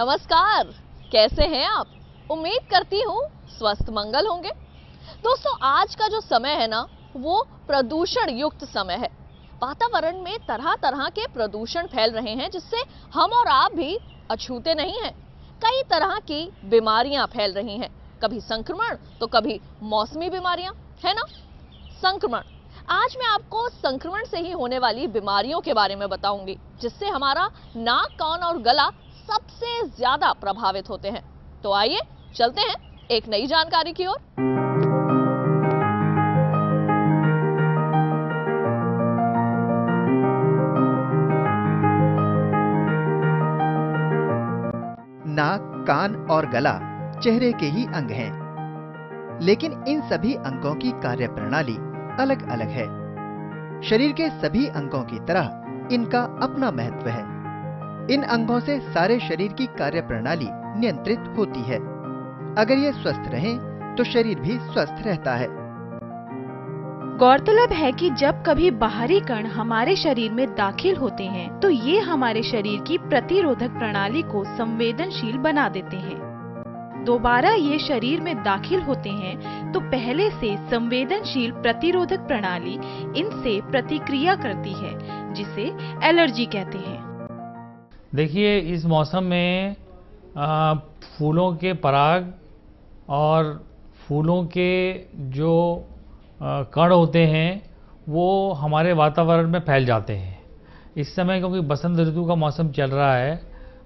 नमस्कार, कैसे हैं आप? उम्मीद करती हूँ स्वस्थ मंगल होंगे। दोस्तों, आज का जो समय है ना, वो प्रदूषण युक्त समय है। वातावरण में तरह तरह के प्रदूषण फैल रहे हैं, जिससे हम और आप भी अछूते नहीं हैं। कई तरह की बीमारियां फैल रही हैं, कभी संक्रमण तो कभी मौसमी बीमारियां, है ना? संक्रमण, आज मैं आपको संक्रमण से ही होने वाली बीमारियों के बारे में बताऊंगी, जिससे हमारा नाक, कान और गला सबसे ज्यादा प्रभावित होते हैं। तो आइए चलते हैं एक नई जानकारी की ओर। नाक, कान और गला चेहरे के ही अंग हैं, लेकिन इन सभी अंगों की कार्यप्रणाली अलग अलग है। शरीर के सभी अंगों की तरह इनका अपना महत्व है। इन अंगों से सारे शरीर की कार्यप्रणाली नियंत्रित होती है। अगर ये स्वस्थ रहें तो शरीर भी स्वस्थ रहता है। गौरतलब है कि जब कभी बाहरी कण हमारे शरीर में दाखिल होते हैं तो ये हमारे शरीर की प्रतिरोधक प्रणाली को संवेदनशील बना देते हैं। दोबारा ये शरीर में दाखिल होते हैं तो पहले से संवेदनशील प्रतिरोधक प्रणाली इनसे प्रतिक्रिया करती है, जिसे एलर्जी कहते हैं। देखिए, इस मौसम में फूलों के पराग और फूलों के जो कण होते हैं वो हमारे वातावरण में फैल जाते हैं। इस समय क्योंकि बसंत ऋतु का मौसम चल रहा है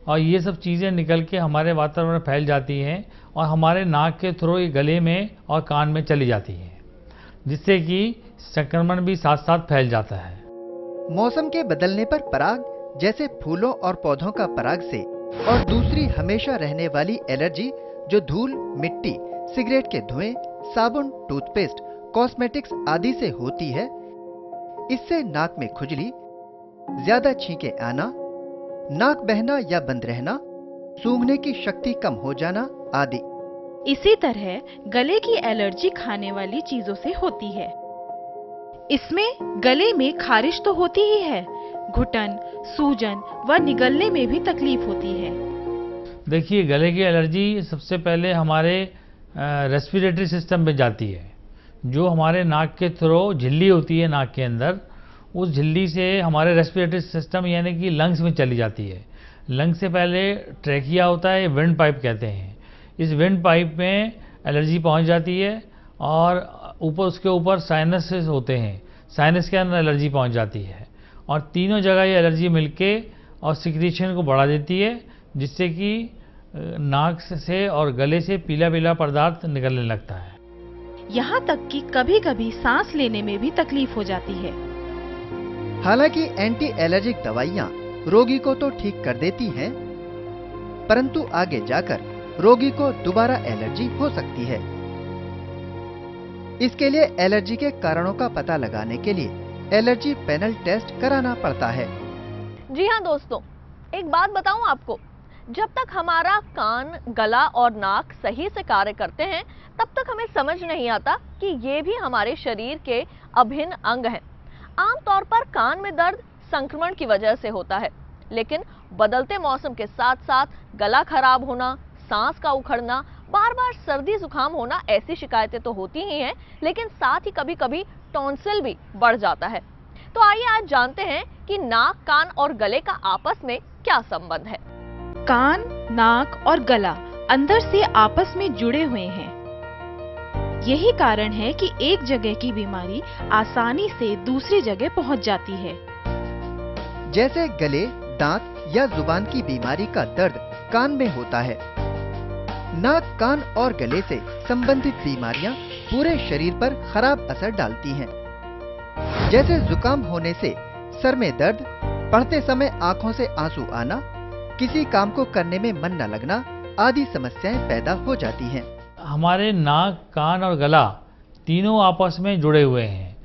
और ये सब चीज़ें निकल के हमारे वातावरण में फैल जाती हैं और हमारे नाक के थ्रू ये गले में और कान में चली जाती हैं, जिससे कि संक्रमण भी साथ साथ फैल जाता है। मौसम के बदलने पर पराग, जैसे फूलों और पौधों का पराग से, और दूसरी हमेशा रहने वाली एलर्जी जो धूल, मिट्टी, सिगरेट के धुएं, साबुन, टूथपेस्ट, कॉस्मेटिक्स आदि से होती है। इससे नाक में खुजली, ज्यादा छींके आना, नाक बहना या बंद रहना, सूंघने की शक्ति कम हो जाना आदि। इसी तरह गले की एलर्जी खाने वाली चीजों से होती है। इसमें गले में खारिश तो होती ही है, घुटन, सूजन व निगलने में भी तकलीफ होती है। देखिए, गले की एलर्जी सबसे पहले हमारे रेस्पिरेटरी सिस्टम में जाती है। जो हमारे नाक के थ्रू झिल्ली होती है नाक के अंदर, उस झिल्ली से हमारे रेस्पिरेटरी सिस्टम यानी कि लंग्स में चली जाती है। लंग्स से पहले ट्रैकिया होता है, विंड पाइप कहते हैं। इस विंड पाइप में एलर्जी पहुंच जाती है और उसके ऊपर साइनसेस होते हैं, साइनस के अंदर एलर्जी पहुंच जाती है और तीनों जगह ये एलर्जी मिलके और सिक्रीशन को बढ़ा देती है, जिससे कि नाक से और गले से पीला पीला पदार्थ निकलने लगता है। यहाँ तक कि कभी कभी सांस लेने में भी तकलीफ हो जाती है। हालांकि एंटी एलर्जिक दवाइयाँ रोगी को तो ठीक कर देती हैं, परंतु आगे जाकर रोगी को दोबारा एलर्जी हो सकती है। इसके लिए एलर्जी के कारणों का पता लगाने के लिए एलर्जी पैनल टेस्ट कराना पड़ता है। जी हाँ दोस्तों, एक बात बताऊं आपको, जब तक हमारा कान, गला और नाक सही से कार्य करते हैं, तब तक हमें समझ नहीं आता कि ये भी हमारे शरीर के अभिन्न अंग हैं। आमतौर पर कान में दर्द संक्रमण की वजह से होता है, लेकिन बदलते मौसम के साथ साथ गला खराब होना, सांस का उखड़ना, बार बार सर्दी जुकाम होना, ऐसी शिकायतें तो होती ही हैं, लेकिन साथ ही कभी कभी टॉन्सिल भी बढ़ जाता है। तो आइए आज जानते हैं कि नाक, कान और गले का आपस में क्या संबंध है। कान, नाक और गला अंदर से आपस में जुड़े हुए हैं। यही कारण है कि एक जगह की बीमारी आसानी से दूसरी जगह पहुंच जाती है। जैसे गले, दांत या जुबान की बीमारी का दर्द कान में होता है, नाक, कान और गले से संबंधित बीमारियां पूरे शरीर पर खराब असर डालती हैं। जैसे जुकाम होने से सर में दर्द, पढ़ते समय आंखों से आंसू आना, किसी काम को करने में मन न लगना आदि समस्याएं पैदा हो जाती हैं। हमारे नाक, कान और गला तीनों आपस में जुड़े हुए हैं।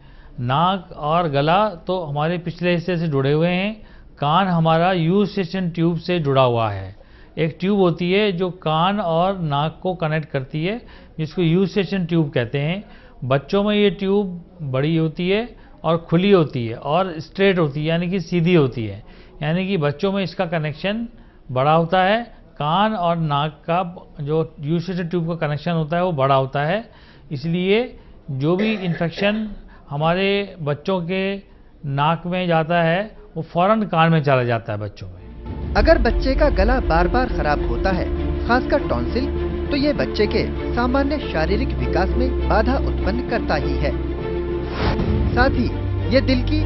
नाक और गला तो हमारे पिछले हिस्से से जुड़े हुए हैं। कान हमारा यूस्टेशन ट्यूब से जुड़ा हुआ है। एक ट्यूब होती है जो कान और नाक को कनेक्ट करती है, जिसको यूस्टेशन ट्यूब कहते हैं। बच्चों में ये ट्यूब बड़ी होती है और खुली होती है और स्ट्रेट होती है, यानी कि सीधी होती है। यानी कि बच्चों में इसका कनेक्शन बड़ा होता है, कान और नाक का जो यूस्टेटर ट्यूब का कनेक्शन होता है वो बड़ा होता है, इसलिए जो भी इन्फेक्शन हमारे बच्चों के नाक में जाता है वो फौरन कान में चला जाता है बच्चों में। अगर बच्चे का गला बार बार खराब होता है, खासकर टॉन्सिल, तो ये बच्चे के सामान्य शारीरिक विकास में बाधा उत्पन्न करता ही है। साथ ही ये दिल की,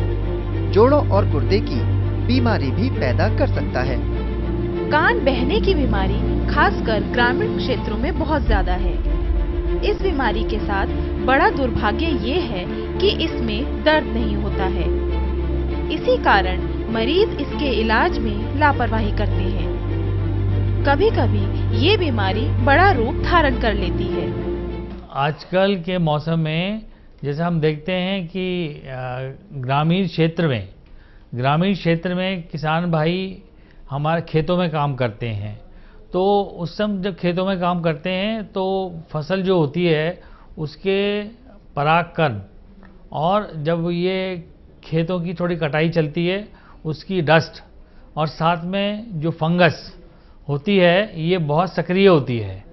जोड़ों और गुर्दे की बीमारी भी पैदा कर सकता है। कान बहने की बीमारी खासकर ग्रामीण क्षेत्रों में बहुत ज्यादा है। इस बीमारी के साथ बड़ा दुर्भाग्य ये है कि इसमें दर्द नहीं होता है। इसी कारण मरीज इसके इलाज में लापरवाही करते हैं। कभी कभी ये बीमारी बड़ा रूप धारण कर लेती है। आजकल के मौसम में जैसे हम देखते हैं कि ग्रामीण क्षेत्र में किसान भाई हमारे खेतों में काम करते हैं, तो उस समय जब खेतों में काम करते हैं तो फसल जो होती है उसके परागकण, और जब ये खेतों की थोड़ी कटाई चलती है उसकी डस्ट और साथ में जो फंगस होती है ये बहुत सक्रिय होती है।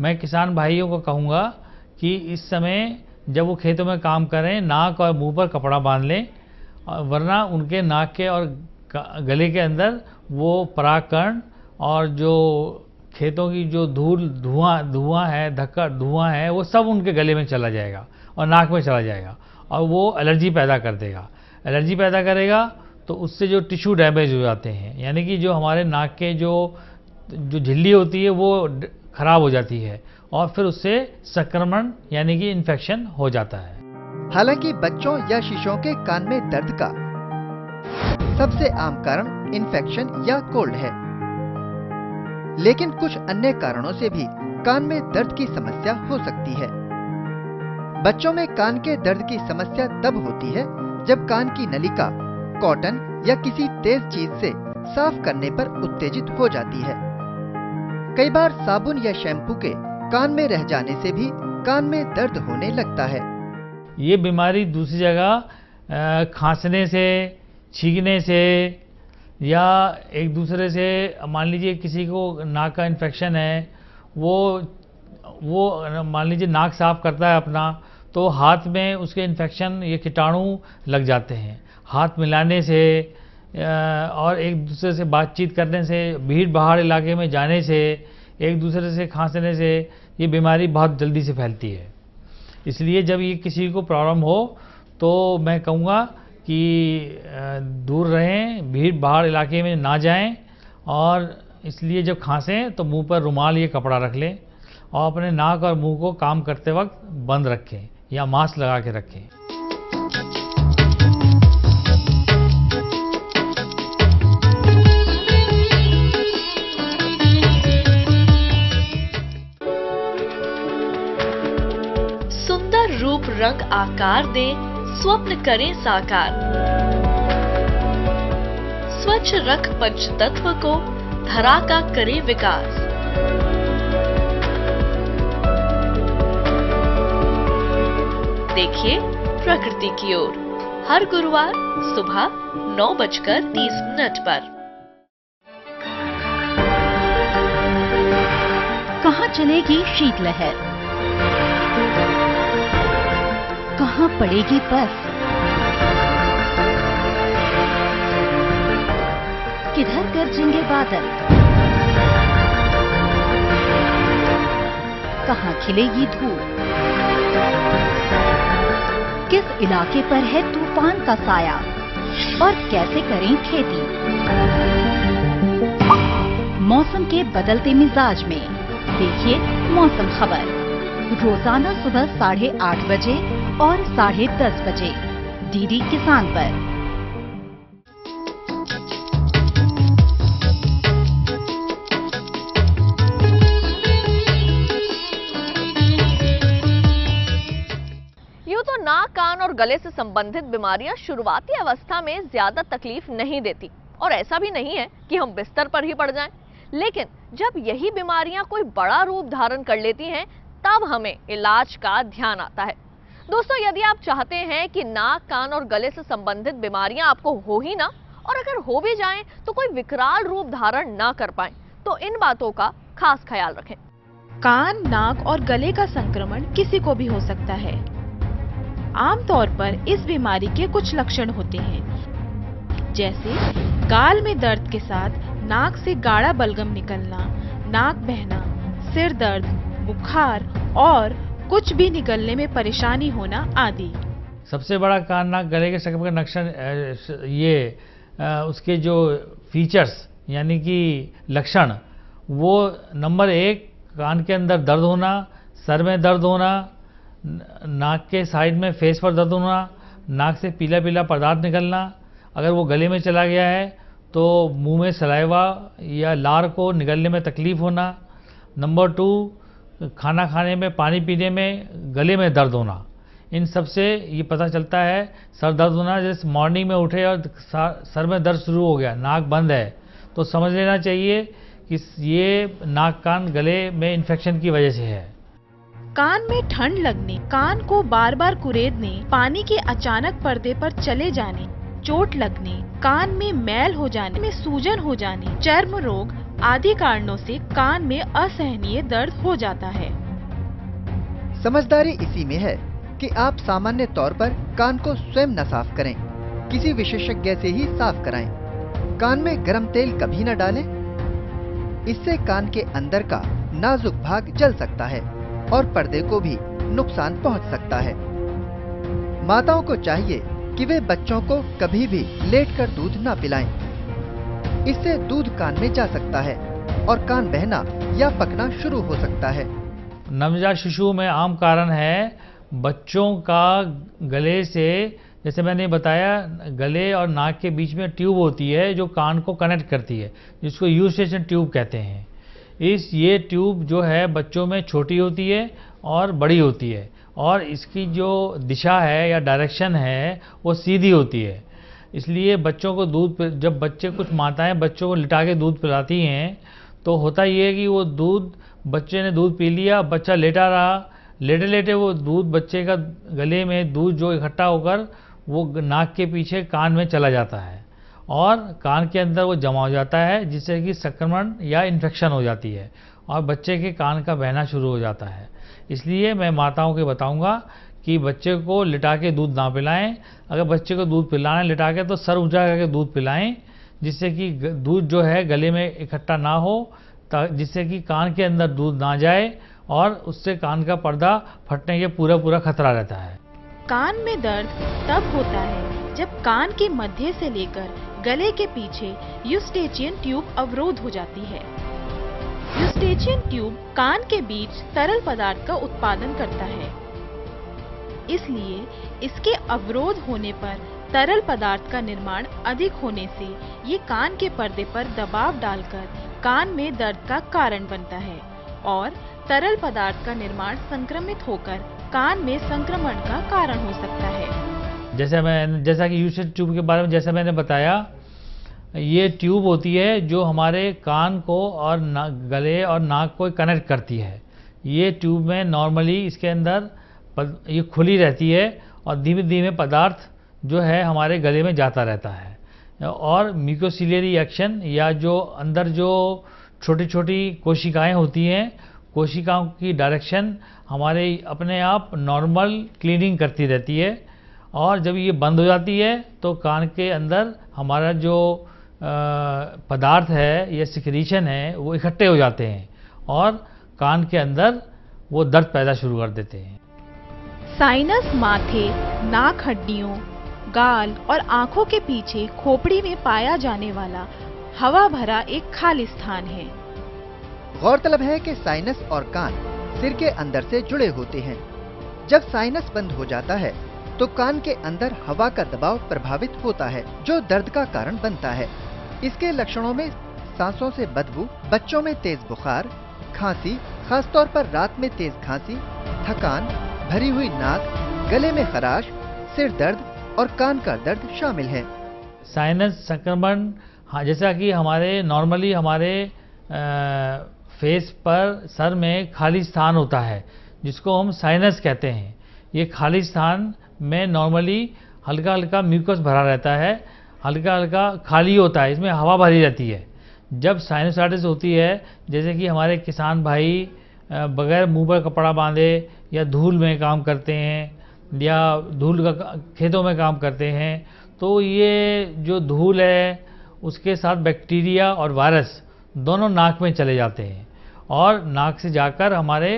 मैं किसान भाइयों को कहूँगा कि इस समय जब वो खेतों में काम करें नाक और मुंह पर कपड़ा बांध लें, वरना उनके नाक के और गले के अंदर वो परागकण और जो खेतों की जो धुआं है वो सब उनके गले में चला जाएगा और नाक में चला जाएगा और वो एलर्जी पैदा कर देगा। एलर्जी पैदा करेगा तो उससे जो टिश्यू डैमेज हो जाते हैं, यानी कि जो हमारे नाक के जो झिल्ली होती है वो खराब हो जाती है और फिर उससे संक्रमण यानी कि इन्फेक्शन हो जाता है। हालांकि बच्चों या शिशुओं के कान में दर्द का सबसे आम कारण इन्फेक्शन या कोल्ड है, लेकिन कुछ अन्य कारणों से भी कान में दर्द की समस्या हो सकती है। बच्चों में कान के दर्द की समस्या तब होती है जब कान की नलिका कॉटन या किसी तेज चीज से साफ करने पर उत्तेजित हो जाती है। कई बार साबुन या शैम्पू के कान में रह जाने से भी कान में दर्द होने लगता है। ये बीमारी दूसरी जगह खांसने से, छींकने से या एक दूसरे से, मान लीजिए किसी को नाक का इन्फेक्शन है, वो मान लीजिए नाक साफ करता है अपना, तो हाथ में उसके इन्फेक्शन ये कीटाणु लग जाते हैं। हाथ मिलाने से और एक दूसरे से बातचीत करने से, भीड़ भाड़ इलाके में जाने से, एक दूसरे से खांसने से ये बीमारी बहुत जल्दी से फैलती है। इसलिए जब ये किसी को प्रॉब्लम हो तो मैं कहूँगा कि दूर रहें, भीड़ भाड़ इलाके में ना जाएं, और इसलिए जब खांसें तो मुंह पर रुमाल या कपड़ा रख लें और अपने नाक और मुंह को काम करते वक्त बंद रखें या मास्क लगा के रखें। सुंदर रूप रंग आकार दें, स्वप्न करें साकार। स्वच्छ रख पंचतत्व को, धरा का करें विकास। देखिए प्रकृति की ओर, हर गुरुवार सुबह 9:30 पर। कहाँ चलेगी शीतलहर, कहाँ पड़ेगी बर्फ, किधर गरजेंगे बादल, कहाँ खिलेगी धूप, किस इलाके पर है तूफान का साया और कैसे करें खेती। मौसम के बदलते मिजाज में देखिए मौसम खबर, रोजाना सुबह 8:30 बजे और 10:30 बजे डीडी किसान पर। यूं तो नाक, कान और गले से संबंधित बीमारियां शुरुआती अवस्था में ज्यादा तकलीफ नहीं देती और ऐसा भी नहीं है कि हम बिस्तर पर ही पड़ जाएं। लेकिन जब यही बीमारियां कोई बड़ा रूप धारण कर लेती हैं, तब हमें इलाज का ध्यान आता है। दोस्तों, यदि आप चाहते हैं कि नाक, कान और गले से संबंधित बीमारियां आपको हो ही ना, और अगर हो भी जाएं तो कोई विकराल रूप धारण ना कर पाएं, तो इन बातों का खास ख्याल रखें। कान, नाक और गले का संक्रमण किसी को भी हो सकता है। आमतौर पर इस बीमारी के कुछ लक्षण होते हैं, जैसे गाल में दर्द के साथ नाक से गाढ़ा बलगम निकलना, नाक बहना, सिर दर्द, बुखार और कुछ भी निकलने में परेशानी होना आदि। सबसे बड़ा कान, नाक, गले के संक्रमण का लक्षण उसके जो फीचर्स यानी कि लक्षण, वो नंबर 1 कान के अंदर दर्द होना, सर में दर्द होना, नाक के साइड में फेस पर दर्द होना, नाक से पीला पीला पदार्थ निकलना। अगर वो गले में चला गया है तो मुंह में सलाइवा या लार को निगलने में तकलीफ होना। नंबर 2 खाना खाने में, पानी पीने में गले में दर्द होना। इन सब से ये पता चलता है सर दर्द होना, जैसे मॉर्निंग में उठे और सर में दर्द शुरू हो गया, नाक बंद है, तो समझ लेना चाहिए कि ये नाक कान गले में इन्फेक्शन की वजह से है। कान में ठंड लगने, कान को बार बार कुरेदने, पानी के अचानक पर्दे पर चले जाने, चोट लगने, कान में मैल हो जाने, में सूजन हो जाने, चर्म रोग आदि कारणों से कान में असहनीय दर्द हो जाता है। समझदारी इसी में है कि आप सामान्य तौर पर कान को स्वयं न साफ करें, किसी विशेषज्ञ से ही साफ कराएं। कान में गर्म तेल कभी न डालें, इससे कान के अंदर का नाजुक भाग जल सकता है और पर्दे को भी नुकसान पहुंच सकता है। माताओं को चाहिए कि वे बच्चों को कभी भी लेटकर दूध न पिलाएं, इससे दूध कान में जा सकता है और कान बहना या पकना शुरू हो सकता है। नवजात शिशु में आम कारण है बच्चों का गले से, जैसे मैंने बताया, गले और नाक के बीच में ट्यूब होती है जो कान को कनेक्ट करती है, जिसको यूस्टेशन ट्यूब कहते हैं। ये ट्यूब जो है बच्चों में छोटी होती है और बड़ी होती है, और इसकी जो दिशा है या डायरेक्शन है वो सीधी होती है। इसलिए बच्चों को जब कुछ माताएं बच्चों को लिटा के दूध पिलाती हैं तो होता ये है कि वो बच्चे ने दूध पी लिया, बच्चा लेटा रहा, लेटे लेटे वो दूध बच्चे का गले में दूध जो इकट्ठा होकर वो नाक के पीछे कान में चला जाता है और कान के अंदर वो जमा हो जाता है, जिससे कि संक्रमण या इन्फेक्शन हो जाती है और बच्चे के कान का बहना शुरू हो जाता है। इसलिए मैं माताओं को बताऊंगा कि बच्चे को लिटा के दूध ना पिलाएं। अगर बच्चे को दूध पिलाना है लिटा के तो सर ऊंचा करके दूध पिलाएं, जिससे कि दूध जो है गले में इकट्ठा ना हो, जिससे कि कान के अंदर दूध ना जाए और उससे कान का पर्दा फटने के पूरा खतरा रहता है। कान में दर्द तब होता है जब कान के मध्य से लेकर गले के पीछे यूस्टेचियन ट्यूब अवरोध हो जाती है। यूस्टेचियन ट्यूब कान के बीच तरल पदार्थ का उत्पादन करता है, इसलिए इसके अवरोध होने पर तरल पदार्थ का निर्माण अधिक होने से ये कान के पर्दे पर दबाव डालकर कान में दर्द का कारण बनता है और तरल पदार्थ का निर्माण संक्रमित होकर कान में संक्रमण का कारण हो सकता है। जैसा कि यूस्टेचियन ट्यूब के बारे में जैसा मैंने बताया, ये ट्यूब होती है जो हमारे कान को और गले और नाक को कनेक्ट करती है। ये ट्यूब में नॉर्मली इसके अंदर ये खुली रहती है और धीमे धीमे पदार्थ जो है हमारे गले में जाता रहता है और म्यूकोसिलियरी एक्शन या जो अंदर जो छोटी छोटी कोशिकाएं होती हैं, कोशिकाओं की डायरेक्शन हमारे अपने आप नॉर्मल क्लीनिंग करती रहती है और जब ये बंद हो जाती है तो कान के अंदर हमारा जो पदार्थ है या सिक्रीशन है वो इकट्ठे हो जाते हैं और कान के अंदर वो दर्द पैदा शुरू कर देते हैं। साइनस माथे, नाक हड्डियों, गाल और आंखों के पीछे खोपड़ी में पाया जाने वाला हवा भरा एक खाली स्थान है। गौरतलब है कि साइनस और कान सिर के अंदर से जुड़े होते हैं। जब साइनस बंद हो जाता है तो कान के अंदर हवा का दबाव प्रभावित होता है जो दर्द का कारण बनता है। इसके लक्षणों में सांसों से बदबू, बच्चों में तेज बुखार, खांसी, खासतौर पर रात में तेज खांसी, थकान, भरी हुई नाक, गले में खराश, सिर दर्द और कान का दर्द शामिल है। साइनस संक्रमण जैसा कि नॉर्मली हमारे फेस पर सर में खाली स्थान होता है जिसको हम साइनस कहते हैं। ये खाली स्थान में नॉर्मली हल्का हल्का म्यूकस भरा रहता है, हल्का हल्का खाली होता है, इसमें हवा भरी रहती है जब साइनोसाइटिस होती है, जैसे कि हमारे किसान भाई बगैर मुंह पर कपड़ा बांधे या धूल में काम करते हैं या धूल का खेतों में काम करते हैं, तो ये जो धूल है उसके साथ बैक्टीरिया और वायरस दोनों नाक में चले जाते हैं और नाक से जाकर हमारे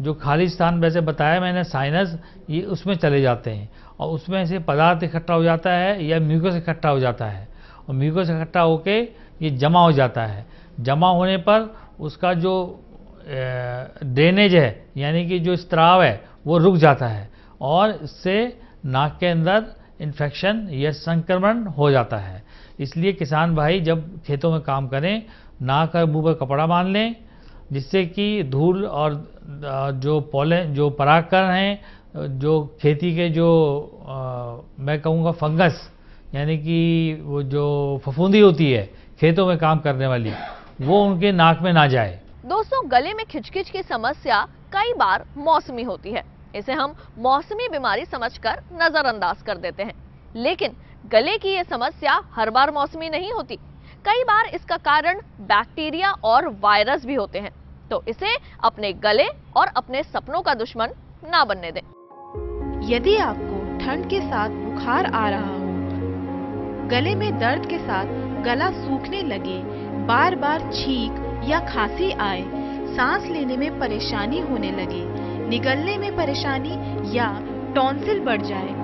जो खाली स्थान वैसे बताया मैंने साइनस, ये उसमें चले जाते हैं और उसमें से पदार्थ इकट्ठा हो जाता है या म्यूकस इकट्ठा हो जाता है और म्यूकस इकट्ठा होके ये जमा हो जाता है। जमा होने पर उसका जो ड्रेनेज है यानी कि जो स्त्राव है वो रुक जाता है और इससे नाक के अंदर इन्फेक्शन या संक्रमण हो जाता है। इसलिए किसान भाई जब खेतों में काम करें, नाक और मुंह पर कपड़ा बांध लें, जिससे कि धूल और जो पोलन जो परागकण हैं, जो खेती के जो मैं कहूँगा फंगस यानी कि वो जो फफूंदी होती है खेतों में काम करने वाली, वो उनके नाक में ना जाए। दोस्तों, गले में खिचखिच की समस्या कई बार मौसमी होती है। इसे हम मौसमी बीमारी समझकर नजरअंदाज कर देते हैं, लेकिन गले की ये समस्या हर बार मौसमी नहीं होती। कई बार इसका कारण बैक्टीरिया और वायरस भी होते हैं, तो इसे अपने गले और अपने सपनों का दुश्मन ना बनने दें। यदि आपको ठंड के साथ बुखार आ रहा हो, गले में दर्द के साथ गला सूखने लगे, बार बार छींक या खांसी आए, सांस लेने में परेशानी होने लगे, निगलने में परेशानी या टॉन्सिल बढ़ जाए,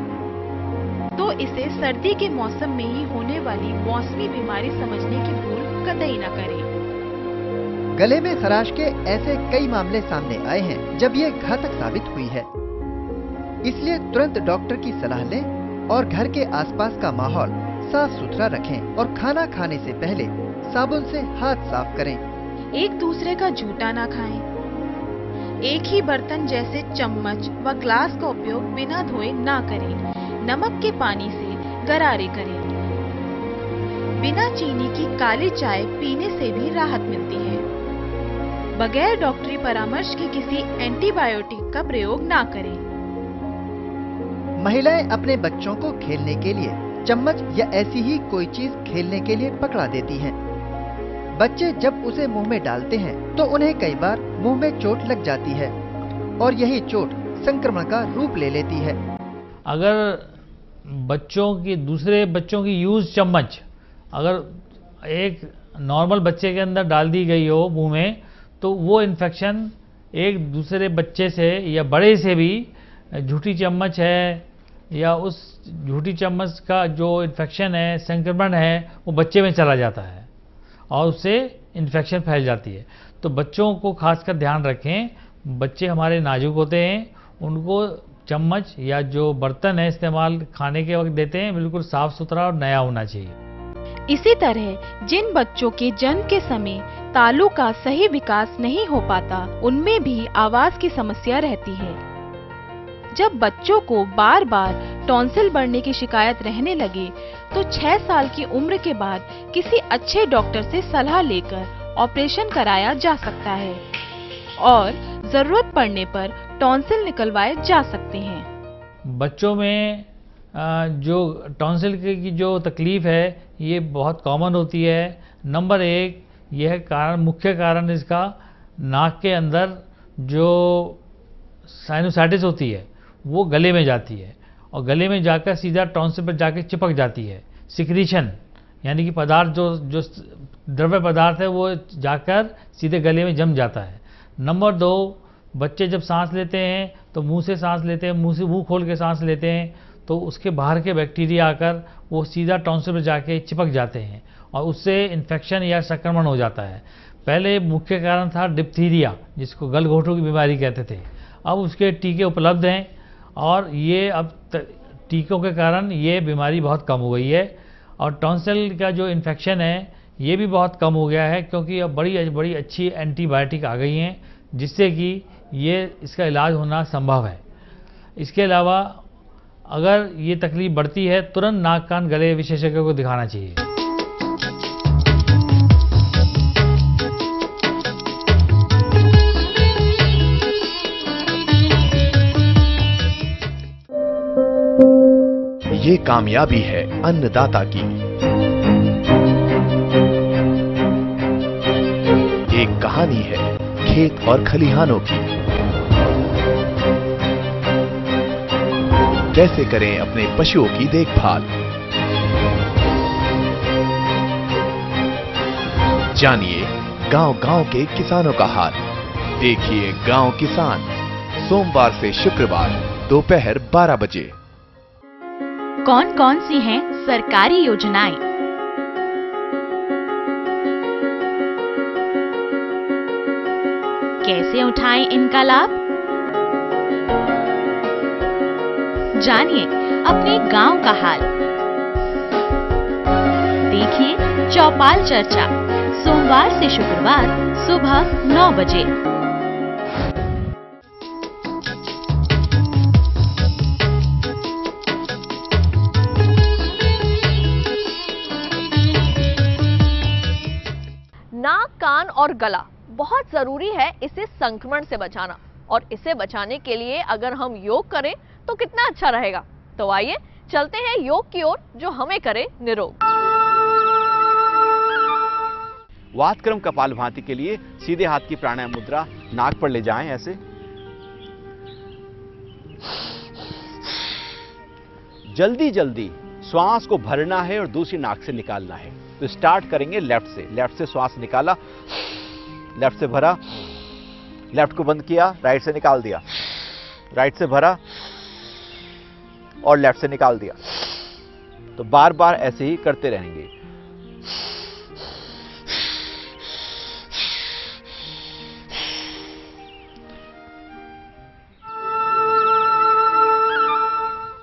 तो इसे सर्दी के मौसम में ही होने वाली मौसमी बीमारी समझने की भूल कतई न करें। गले में खराश के ऐसे कई मामले सामने आए हैं जब ये घातक साबित हुई है। इसलिए तुरंत डॉक्टर की सलाह लें और घर के आसपास का माहौल साफ सुथरा रखें और खाना खाने से पहले साबुन से हाथ साफ करें। एक दूसरे का जूठा ना खाएं। एक ही बर्तन जैसे चम्मच व ग्लास का उपयोग बिना धोए ना करें। नमक के पानी से गरारे करें। बिना चीनी की काली चाय पीने से भी राहत मिलती है। बगैर डॉक्टरी परामर्श के किसी एंटीबायोटिक का प्रयोग ना करें। महिलाएं अपने बच्चों को खेलने के लिए चम्मच या ऐसी ही कोई चीज खेलने के लिए पकड़ा देती हैं। बच्चे जब उसे मुंह में डालते हैं तो उन्हें कई बार मुंह में चोट लग जाती है और यही चोट संक्रमण का रूप ले लेती है। अगर दूसरे बच्चों की यूज चम्मच अगर एक नॉर्मल बच्चे के अंदर डाल दी गई हो मुंह में, तो वो इन्फेक्शन एक दूसरे बच्चे से या बड़े से भी झूठी चम्मच है या उस झूठी चम्मच का जो इन्फेक्शन है, संक्रमण है, वो बच्चे में चला जाता है और उससे इन्फेक्शन फैल जाती है। तो बच्चों को खासकर ध्यान रखें। बच्चे हमारे नाजुक होते हैं, उनको चम्मच या जो बर्तन है इस्तेमाल खाने के वक्त देते हैं, बिल्कुल साफ सुथरा और नया होना चाहिए। इसी तरह जिन बच्चों के जन्म के समय तालू का सही विकास नहीं हो पाता, उनमें भी आवाज की समस्या रहती है। जब बच्चों को बार बार टॉन्सिल बढ़ने की शिकायत रहने लगे, तो 6 साल की उम्र के बाद किसी अच्छे डॉक्टर से सलाह लेकर ऑपरेशन कराया जा सकता है और जरूरत पड़ने पर टॉन्सिल निकलवाए जा सकते हैं। बच्चों में जो टॉन्सिल की जो तकलीफ है ये बहुत कॉमन होती है। नंबर 1 यह मुख्य कारण इसका नाक के अंदर जो साइनोसाइटिस होती है वो गले में जाती है और गले में जाकर सीधा टॉन्सिल पर जाकर चिपक जाती है। सिक्रीशन यानी कि पदार्थ जो द्रव्य पदार्थ है वो जाकर सीधे गले में जम जाता है। नंबर 2, बच्चे जब सांस लेते हैं तो मुंह से सांस लेते हैं, मुंह खोल के सांस लेते हैं, तो उसके बाहर के बैक्टीरिया आकर वो सीधा टॉन्सिल पर जाके चिपक जाते हैं और उससे इन्फेक्शन या संक्रमण हो जाता है। पहले मुख्य कारण था डिप्थीरिया, जिसको गलघोंटू की बीमारी कहते थे। अब उसके टीके उपलब्ध हैं और ये अब टीकों के कारण ये बीमारी बहुत कम हो गई है और टॉन्सिल का जो इन्फेक्शन है ये भी बहुत कम हो गया है, क्योंकि अब बड़ी अच्छी एंटीबायोटिक आ गई हैं जिससे कि ये इसका इलाज होना संभव है। इसके अलावा अगर ये तकलीफ बढ़ती है, तुरंत नाक कान गले विशेषज्ञ को दिखाना चाहिए। ये कामयाबी है अन्नदाता की। एक कहानी है खेत और खलिहानों की। कैसे करें अपने पशुओं की देखभाल, जानिए गांव-गांव के किसानों का हाल। देखिए गांव किसान, सोमवार से शुक्रवार दोपहर 12 बजे। कौन कौन सी हैं सरकारी योजनाएं? कैसे उठाएं इनका लाभ? जानिए अपने गांव का हाल। देखिए चौपाल चर्चा, सोमवार से शुक्रवार सुबह 9 बजे। नाक, कान और गला बहुत जरूरी है इसे संक्रमण से बचाना, और इसे बचाने के लिए अगर हम योग करें तो कितना अच्छा रहेगा। तो आइए चलते हैं योग की ओर, जो हमें करे निरोग। वातक्रम कपालभाति के लिए सीधे हाथ की प्राणायाम मुद्रा नाक पर ले जाएं ऐसे। जल्दी जल्दी श्वास को भरना है और दूसरी नाक से निकालना है। तो स्टार्ट करेंगे लेफ्ट से श्वास निकाला, लेफ्ट से भरा, लेफ्ट को बंद किया, राइट से निकाल दिया, राइट से भरा और लेफ्ट से निकाल दिया। तो बार बार ऐसे ही करते रहेंगे।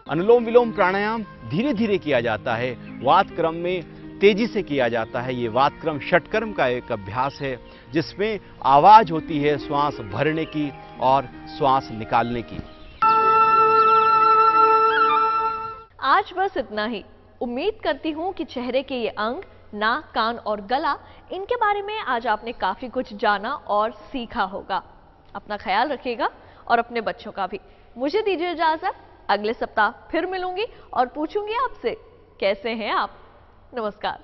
अनुलोम विलोम प्राणायाम धीरे धीरे किया जाता है, वातक्रम में तेजी से किया जाता है। ये वातक्रम षटकर्म का एक अभ्यास है जिसमें आवाज होती है श्वास भरने की और श्वास निकालने की। आज बस इतना ही। उम्मीद करती हूँ कि चेहरे के ये अंग, नाक, कान और गला, इनके बारे में आज आपने काफी कुछ जाना और सीखा होगा। अपना ख्याल रखिएगा और अपने बच्चों का भी। मुझे दीजिए इजाजत, अगले सप्ताह फिर मिलूंगी और पूछूंगी आपसे कैसे हैं आप। नमस्कार।